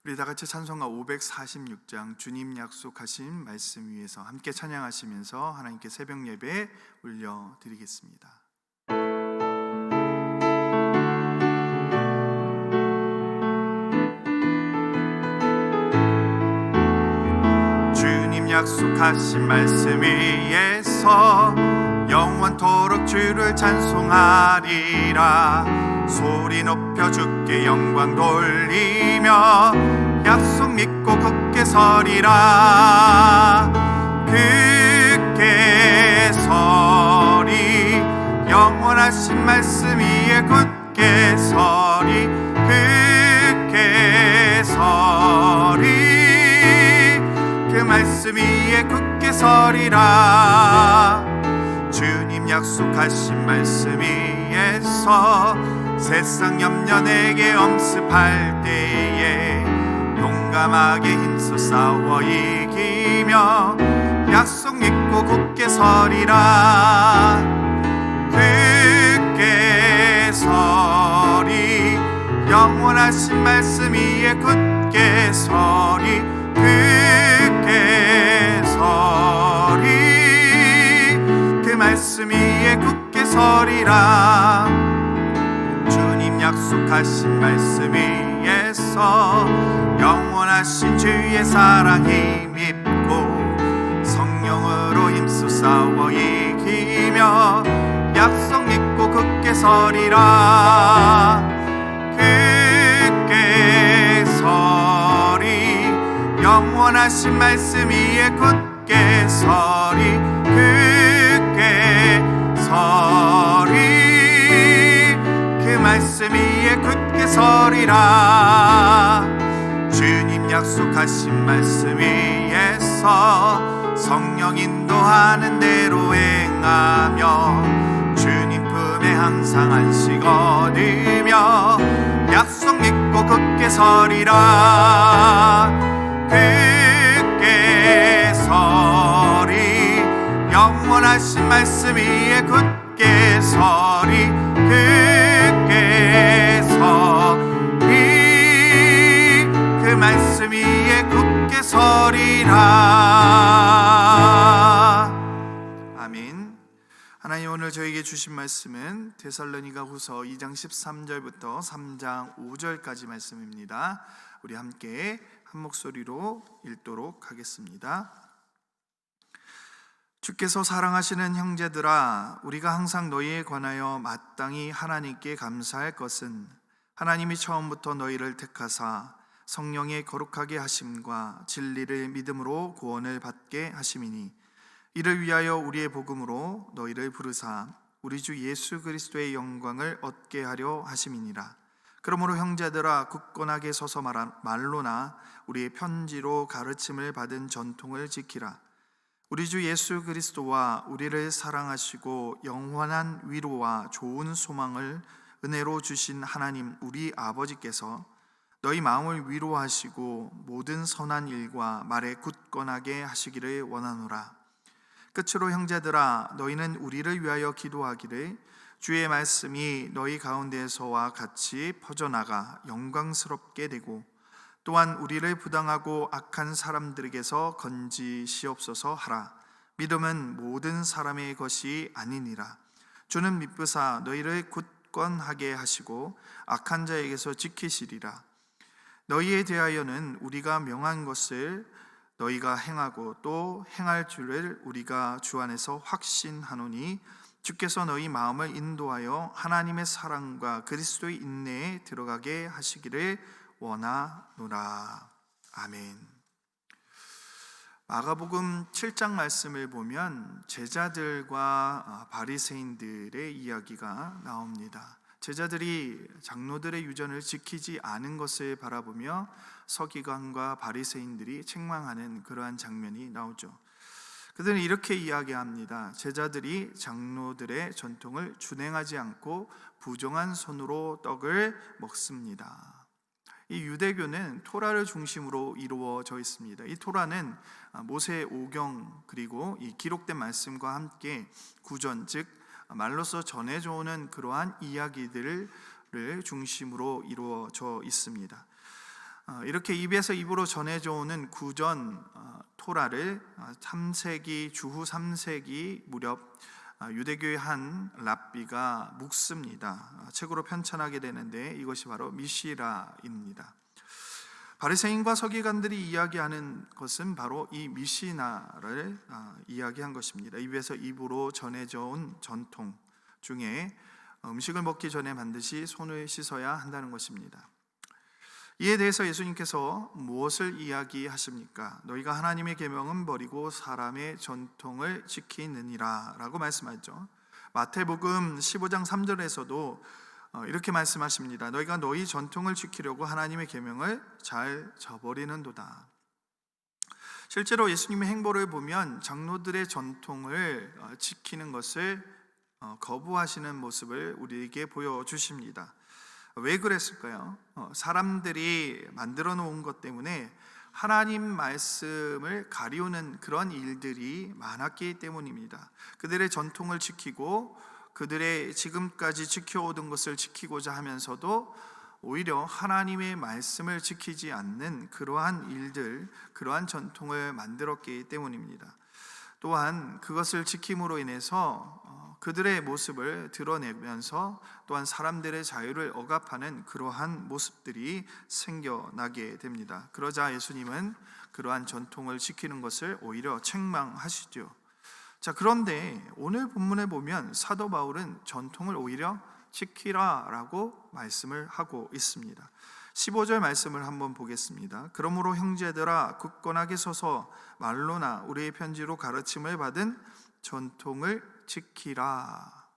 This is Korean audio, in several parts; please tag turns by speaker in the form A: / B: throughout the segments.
A: 우리 다 같이 찬송가 546장 주님 약속하신 말씀 위에서 함께 찬양하시면서 하나님께 새벽 예배 올려드리겠습니다. 주님 약속하신 말씀 위에서 영원토록 주를 찬송하리라. 소리 높여 주께 영광 돌리며 약속 믿고 굳게 서리라. 굳게 서리, 영원하신 말씀 위에 굳게 서리. 굳게 서리, 그 말씀 위에 굳게 서리라. 주님 약속하신 말씀 위에서 세상 염려 내게 엄습할 때에 용감하게 힘써 싸워 이기며 약속 믿고 굳게 서리라. 굳게 서리, 영원하신 말씀 위에 굳게 서리. 굳게 서리, 그 말씀 위에 굳게 서리라. 주님 약속하신 말씀 위에서 영원하신 주의 사랑 힘입고 성령으로 힘써 싸워 이기며 약속 믿고 굳게 서리라. 굳게 서리, 영원하신 말씀 위에 굳게 서리. 굳게 서리, 그 말씀 위에 굳게 서리라. 주님 약속하신 말씀 위에서 성령 인도하는 대로 행하며 주님 품에 항상 안식 얻으며 약속 믿고 굳게 서리라. 굳게 서리, 영원하신 말씀 위에 굳게 서리. 굳게 서리, 그 말씀 위에 굳게 서리라. 아멘. 하나님, 오늘 저에게 주신 말씀은 데살로니가 후서 2장 13절부터 3장 5절까지 말씀입니다. 우리 함께 한 목소리로 읽도록 하겠습니다. 주께서 사랑하시는 형제들아, 우리가 항상 너희에 관하여 마땅히 하나님께 감사할 것은 하나님이 처음부터 너희를 택하사 성령의 거룩하게 하심과 진리를 믿음으로 구원을 받게 하심이니, 이를 위하여 우리의 복음으로 너희를 부르사 우리 주 예수 그리스도의 영광을 얻게 하려 하심이니라. 그러므로 형제들아, 굳건하게 서서 말로나 우리의 편지로 가르침을 받은 전통을 지키라. 우리 주 예수 그리스도와 우리를 사랑하시고 영원한 위로와 좋은 소망을 은혜로 주신 하나님 우리 아버지께서 너희 마음을 위로하시고 모든 선한 일과 말에 굳건하게 하시기를 원하노라. 끝으로 형제들아, 너희는 우리를 위하여 기도하기를 주의 말씀이 너희 가운데에서와 같이 퍼져나가 영광스럽게 되고 또한 우리를 부당하고 악한 사람들에게서 건지시옵소서 하라. 믿음은 모든 사람의 것이 아니니라. 주는 미쁘사 너희를 굳건하게 하시고 악한 자에게서 지키시리라. 너희에 대하여는 우리가 명한 것을 너희가 행하고 또 행할 줄을 우리가 주 안에서 확신하노니, 주께서 너희 마음을 인도하여 하나님의 사랑과 그리스도의 인내에 들어가게 하시기를 원하노라. 아멘. 마가복음 7장 말씀을 보면 제자들과 바리새인들의 이야기가 나옵니다. 제자들이 장로들의 유전을 지키지 않은 것을 바라보며 서기관과 바리새인들이 책망하는 그러한 장면이 나오죠. 그들은 이렇게 이야기합니다. 제자들이 장로들의 전통을 준행하지 않고 부정한 손으로 떡을 먹습니다. 이 유대교는 토라를 중심으로 이루어져 있습니다. 이 토라는 모세 오경 그리고 이 기록된 말씀과 함께 구전, 즉 말로써 전해져 오는 그러한 이야기들을 중심으로 이루어져 있습니다. 이렇게 입에서 입으로 전해져 오는 구전 토라를 3세기 주후 3세기 무렵 유대교의 한 랍비가 묵습니다. 책으로 편찬하게 되는데 이것이 바로 미시라입니다. 바리새인과 서기관들이 이야기하는 것은 바로 이 미시나를 이야기한 것입니다. 입에서 입으로 전해져 온 전통 중에 음식을 먹기 전에 반드시 손을 씻어야 한다는 것입니다. 이에 대해서 예수님께서 무엇을 이야기하십니까? 너희가 하나님의 계명은 버리고 사람의 전통을 지키느니라 라고 말씀하죠. 마태복음 15장 3절에서도 이렇게 말씀하십니다. 너희가 너희 전통을 지키려고 하나님의 계명을 잘 저버리는도다. 실제로 예수님의 행보를 보면 장로들의 전통을 지키는 것을 거부하시는 모습을 우리에게 보여주십니다. 왜 그랬을까요? 사람들이 만들어 놓은 것 때문에 하나님 말씀을 가리우는 그런 일들이 많았기 때문입니다. 그들의 전통을 지키고 그들의 지금까지 지켜오던 것을 지키고자 하면서도 오히려 하나님의 말씀을 지키지 않는 그러한 일들, 그러한 전통을 만들었기 때문입니다. 또한 그것을 지킴으로 인해서 그들의 모습을 드러내면서 또한 사람들의 자유를 억압하는 그러한 모습들이 생겨나게 됩니다. 그러자 예수님은 그러한 전통을 지키는 것을 오히려 책망하시죠. 자, 그런데 오늘 본문에 보면 사도 바울은 전통을 오히려 지키라라고 말씀을 하고 있습니다. 15절 말씀을 한번 보겠습니다. 그러므로 형제들아 굳건하게 서서 말로나 우리의 편지로 가르침을 받은 전통을 지키라.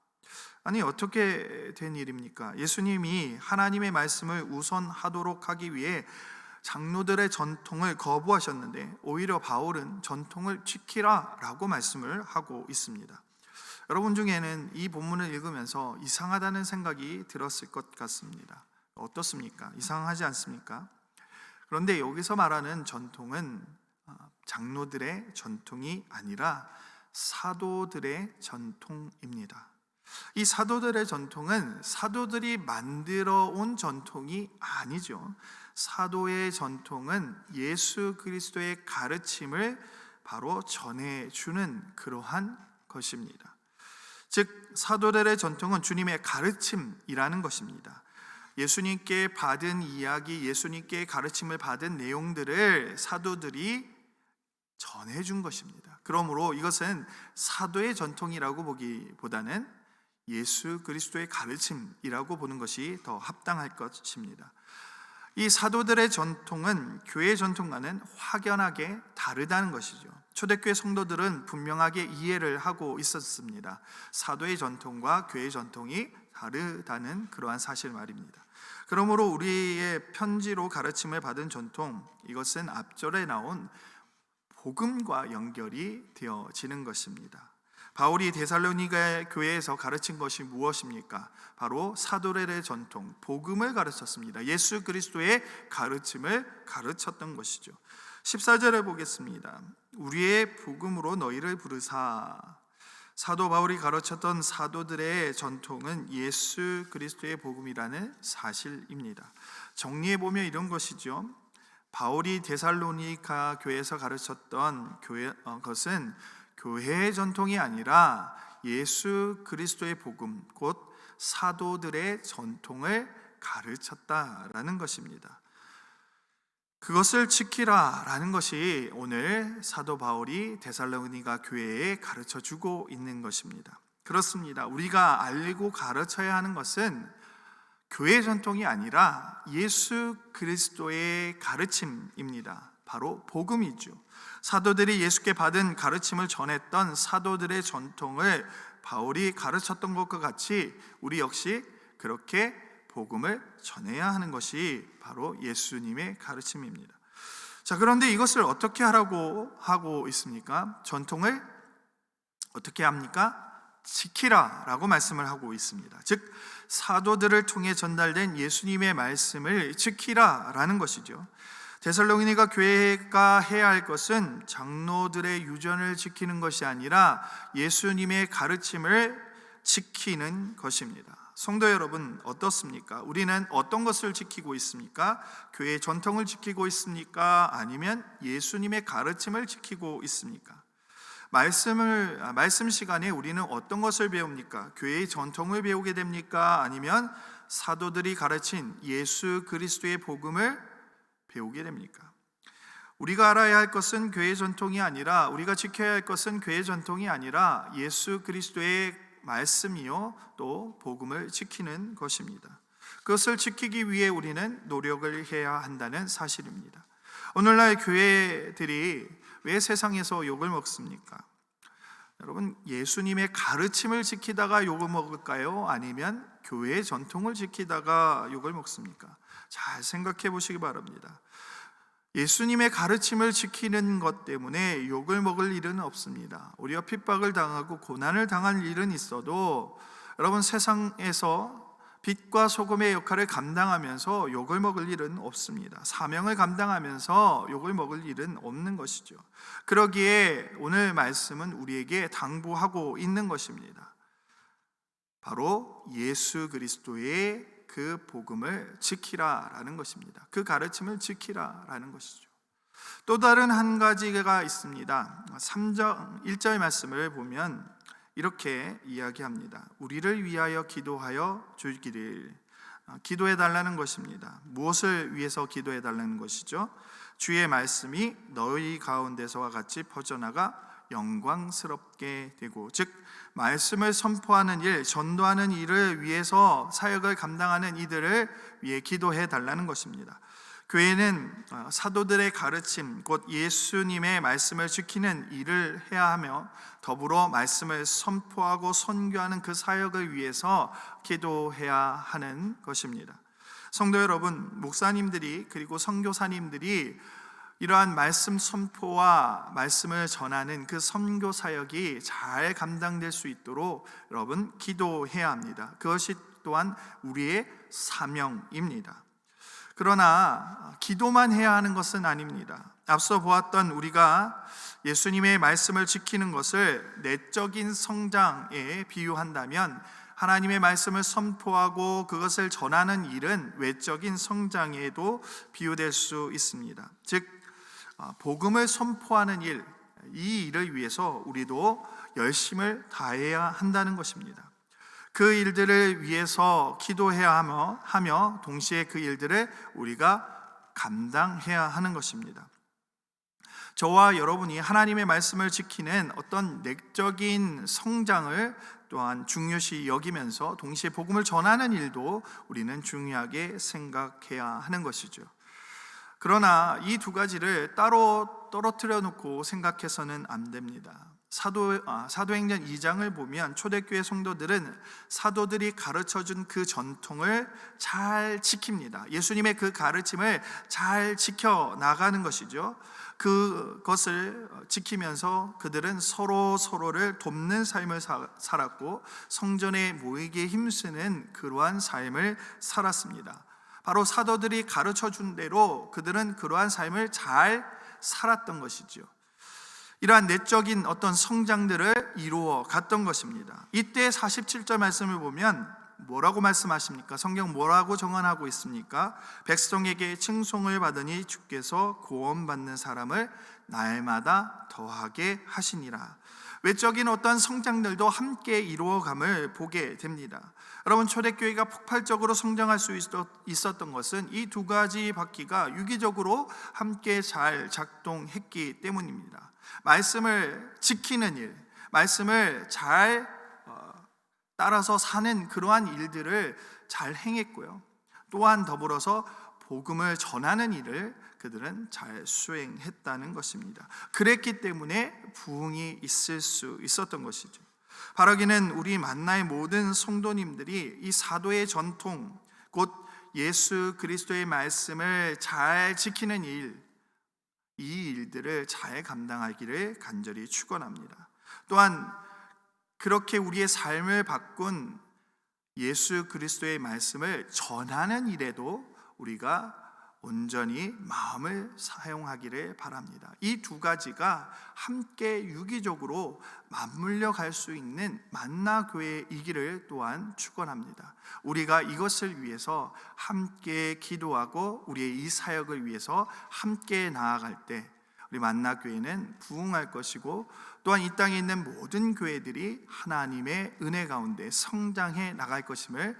A: 아니, 어떻게 된 일입니까? 예수님이 하나님의 말씀을 우선하도록 하기 위해 장로들의 전통을 거부하셨는데 오히려 바울은 전통을 지키라 라고 말씀을 하고 있습니다. 여러분 중에는 이 본문을 읽으면서 이상하다는 생각이 들었을 것 같습니다. 어떻습니까? 이상하지 않습니까? 그런데 여기서 말하는 전통은 장로들의 전통이 아니라 사도들의 전통입니다. 이 사도들의 전통은 사도들이 만들어 온 전통이 아니죠. 사도의 전통은 예수 그리스도의 가르침을 바로 전해주는 그러한 것입니다. 즉 사도들의 전통은 주님의 가르침이라는 것입니다. 예수님께 받은 이야기, 예수님께 가르침을 받은 내용들을 사도들이 전해준 것입니다. 그러므로 이것은 사도의 전통이라고 보기보다는 예수 그리스도의 가르침이라고 보는 것이 더 합당할 것입니다. 이 사도들의 전통은 교회의 전통과는 확연하게 다르다는 것이죠. 초대교회 성도들은 분명하게 이해를 하고 있었습니다. 사도의 전통과 교회의 전통이 다르다는 그러한 사실 말입니다. 그러므로 우리의 편지로 가르침을 받은 전통, 이것은 앞절에 나온 복음과 연결이 되어지는 것입니다. 바울이 데살로니가 교회에서 가르친 것이 무엇입니까? 바로 사도들의 전통, 복음을 가르쳤습니다. 예수 그리스도의 가르침을 가르쳤던 것이죠. 14절을 보겠습니다. 우리의 복음으로 너희를 부르사. 사도 바울이 가르쳤던 사도들의 전통은 예수 그리스도의 복음이라는 사실입니다. 정리해 보면 이런 것이죠. 바울이 데살로니가 교회에서 가르쳤던 것은 교회의 전통이 아니라 예수 그리스도의 복음, 곧 사도들의 전통을 가르쳤다라는 것입니다. 그것을 지키라라는 것이 오늘 사도 바울이 데살로니가 교회에 가르쳐주고 있는 것입니다. 그렇습니다. 우리가 알고 가르쳐야 하는 것은 교회 전통이 아니라 예수 그리스도의 가르침입니다. 바로 복음이죠. 사도들이 예수께 받은 가르침을 전했던 사도들의 전통을 바울이 가르쳤던 것과 같이 우리 역시 그렇게 복음을 전해야 하는 것이 바로 예수님의 가르침입니다. 자, 그런데 이것을 어떻게 하라고 하고 있습니까? 전통을 어떻게 합니까? 지키라라고 말씀을 하고 있습니다. 즉 사도들을 통해 전달된 예수님의 말씀을 지키라라는 것이죠. 데살로니가 교회가 해야 할 것은 장로들의 유전을 지키는 것이 아니라 예수님의 가르침을 지키는 것입니다. 성도 여러분, 어떻습니까? 우리는 어떤 것을 지키고 있습니까? 교회의 전통을 지키고 있습니까? 아니면 예수님의 가르침을 지키고 있습니까? 말씀 시간에 우리는 어떤 것을 배웁니까? 교회의 전통을 배우게 됩니까? 아니면 사도들이 가르친 예수 그리스도의 복음을 배우게 됩니까? 우리가 알아야 할 것은 교회의 전통이 아니라, 우리가 지켜야 할 것은 교회의 전통이 아니라 예수 그리스도의 말씀이요 또 복음을 지키는 것입니다. 그것을 지키기 위해 우리는 노력을 해야 한다는 사실입니다. 오늘날 교회들이 왜 세상에서 욕을 먹습니까? 여러분, 예수님의 가르침을 지키다가 욕을 먹을까요? 아니면 교회의 전통을 지키다가 욕을 먹습니까? 잘 생각해 보시기 바랍니다. 예수님의 가르침을 지키는 것 때문에 욕을 먹을 일은 없습니다. 우리가 핍박을 당하고 고난을 당할 일은 있어도 여러분, 세상에서 빛과 소금의 역할을 감당하면서 욕을 먹을 일은 없습니다. 사명을 감당하면서 욕을 먹을 일은 없는 것이죠. 그러기에 오늘 말씀은 우리에게 당부하고 있는 것입니다. 바로 예수 그리스도의 그 복음을 지키라라는 것입니다. 그 가르침을 지키라라는 것이죠. 또 다른 한 가지가 있습니다. 3절 1절 말씀을 보면 이렇게 이야기합니다. 우리를 위하여 기도하여 주기를. 기도해 달라는 것입니다. 무엇을 위해서 기도해 달라는 것이죠? 주의 말씀이 너희 가운데서와 같이 퍼져나가 영광스럽게 되고, 즉 말씀을 선포하는 일, 전도하는 일을 위해서 사역을 감당하는 이들을 위해 기도해 달라는 것입니다. 교회는 사도들의 가르침, 곧 예수님의 말씀을 지키는 일을 해야 하며 더불어 말씀을 선포하고 선교하는 그 사역을 위해서 기도해야 하는 것입니다. 성도 여러분, 목사님들이 그리고 선교사님들이 이러한 말씀 선포와 말씀을 전하는 그 선교 사역이 잘 감당될 수 있도록 여러분 기도해야 합니다. 그것이 또한 우리의 사명입니다. 그러나 기도만 해야 하는 것은 아닙니다. 앞서 보았던 우리가 예수님의 말씀을 지키는 것을 내적인 성장에 비유한다면, 하나님의 말씀을 선포하고 그것을 전하는 일은 외적인 성장에도 비유될 수 있습니다. 즉 복음을 선포하는 일, 이 일을 위해서 우리도 열심을 다해야 한다는 것입니다. 그 일들을 위해서 기도해야 하며 동시에 그 일들을 우리가 감당해야 하는 것입니다. 저와 여러분이 하나님의 말씀을 지키는 어떤 내적인 성장을 또한 중요시 여기면서 동시에 복음을 전하는 일도 우리는 중요하게 생각해야 하는 것이죠. 그러나 이 두 가지를 따로 떨어뜨려 놓고 생각해서는 안 됩니다. 사도행전 2장을 보면 초대교회 성도들은 사도들이 가르쳐준 그 전통을 잘 지킵니다. 예수님의 그 가르침을 잘 지켜나가는 것이죠. 그것을 지키면서 그들은 서로를 돕는 삶을 살았고 성전에 모이게 힘쓰는 그러한 삶을 살았습니다. 바로 사도들이 가르쳐준 대로 그들은 그러한 삶을 잘 살았던 것이죠. 이러한 내적인 어떤 성장들을 이루어 갔던 것입니다. 이때 47절 말씀을 보면 뭐라고 말씀하십니까? 성경 뭐라고 정언하고 있습니까? 백성에게 칭송을 받으니 주께서 구원받는 사람을 날마다 더하게 하시니라. 외적인 어떤 성장들도 함께 이루어감을 보게 됩니다. 여러분, 초대교회가 폭발적으로 성장할 수 있었던 것은 이 두 가지 바퀴가 유기적으로 함께 잘 작동했기 때문입니다. 말씀을 지키는 일, 말씀을 잘 따라서 사는 그러한 일들을 잘 행했고요. 또한 더불어서 복음을 전하는 일을 그들은 잘 수행했다는 것입니다. 그랬기 때문에 부흥이 있을 수 있었던 것이죠. 바라기는 우리 만나의 모든 성도님들이 이 사도의 전통, 곧 예수 그리스도의 말씀을 잘 지키는 일, 이 일들을 잘 감당하기를 간절히 축원합니다. 또한 그렇게 우리의 삶을 바꾼 예수 그리스도의 말씀을 전하는 일에도 우리가 온전히 마음을 사용하기를 바랍니다. 이 두 가지가 함께 유기적으로 맞물려 갈 수 있는 만나 교회이기를 또한 축원합니다. 우리가 이것을 위해서 함께 기도하고 우리의 이 사역을 위해서 함께 나아갈 때 우리 만나 교회는 부흥할 것이고, 또한 이 땅에 있는 모든 교회들이 하나님의 은혜 가운데 성장해 나갈 것임을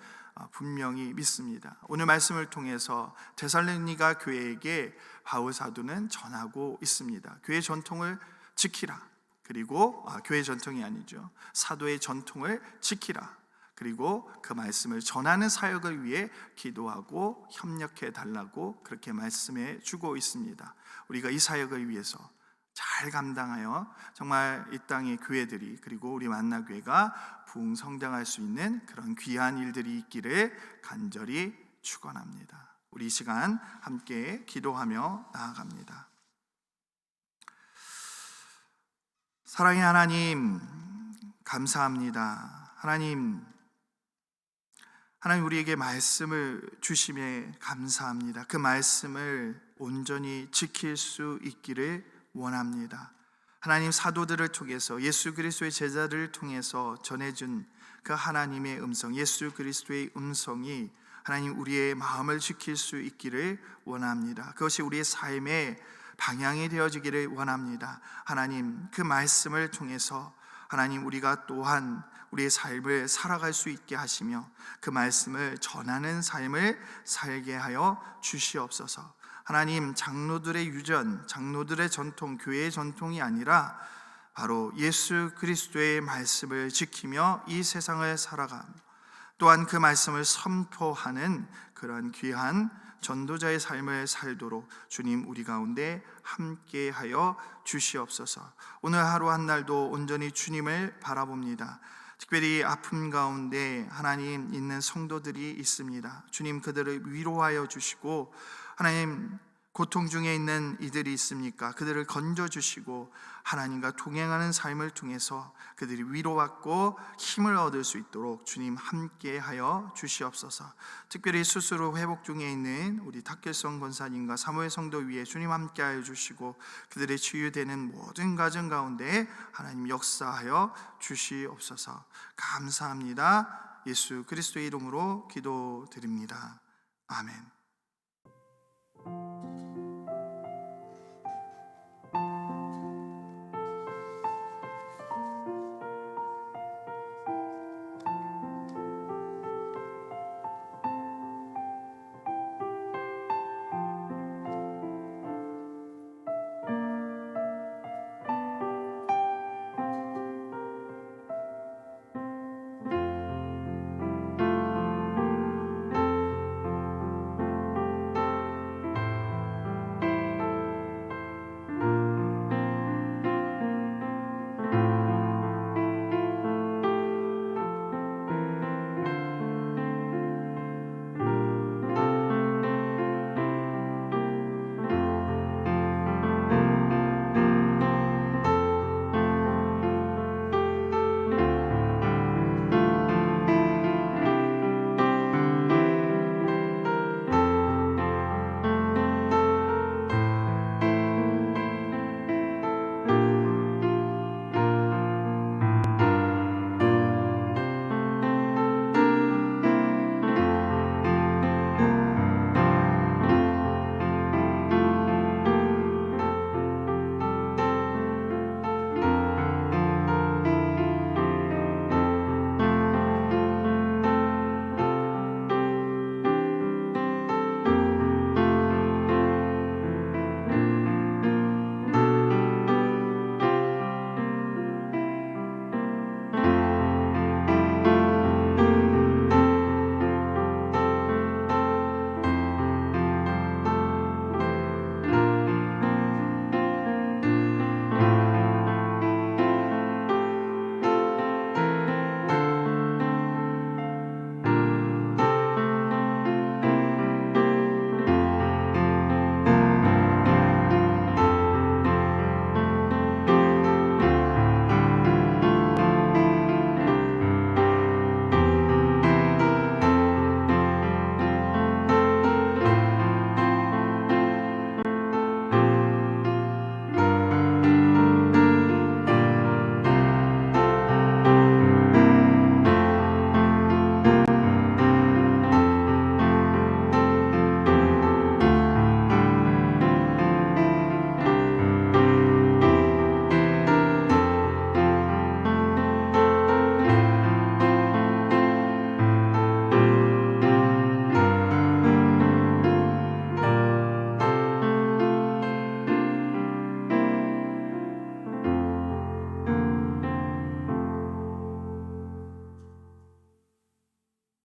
A: 분명히 믿습니다. 오늘 말씀을 통해서 데살로니가 교회에게 바울 사도는 전하고 있습니다. 교회 전통을 지키라. 그리고 교회 전통이 아니죠, 사도의 전통을 지키라. 그리고 그 말씀을 전하는 사역을 위해 기도하고 협력해 달라고 그렇게 말씀해 주고 있습니다. 우리가 이 사역을 위해서 잘 감당하여 정말 이 땅의 교회들이, 그리고 우리 만나교회가 부흥 성장할 수 있는 그런 귀한 일들이 있기를 간절히 축원합니다. 우리 이 시간 함께 기도하며 나아갑니다. 사랑의 하나님, 감사합니다. 하나님 우리에게 말씀을 주심에 감사합니다. 그 말씀을 온전히 지킬 수 있기를 원합니다. 하나님, 사도들을 통해서 예수 그리스도의 제자들을 통해서 전해준 그 하나님의 음성, 예수 그리스도의 음성이 하나님 우리의 마음을 지킬 수 있기를 원합니다. 그것이 우리의 삶의 방향이 되어지기를 원합니다. 하나님, 그 말씀을 통해서 하나님 우리가 또한 우리의 삶을 살아갈 수 있게 하시며 그 말씀을 전하는 삶을 살게 하여 주시옵소서. 하나님, 장로들의 유전, 장로들의 전통, 교회의 전통이 아니라 바로 예수 그리스도의 말씀을 지키며 이 세상을 살아가며 또한 그 말씀을 선포하는 그런 귀한 전도자의 삶을 살도록 주님 우리 가운데 함께하여 주시옵소서. 오늘 하루 한 날도 온전히 주님을 바라봅니다. 특별히 아픔 가운데 하나님 있는 성도들이 있습니다. 주님, 그들을 위로하여 주시고, 하나님 고통 중에 있는 이들이 있습니까? 그들을 건져주시고 하나님과 동행하는 삶을 통해서 그들이 위로받고 힘을 얻을 수 있도록 주님 함께하여 주시옵소서. 특별히 스스로 회복 중에 있는 우리 탁길성 권사님과 사무엘 성도 위에 주님 함께하여 주시고 그들의 치유되는 모든 가정 가운데 하나님 역사하여 주시옵소서. 감사합니다. 예수 그리스도의 이름으로 기도드립니다. 아멘.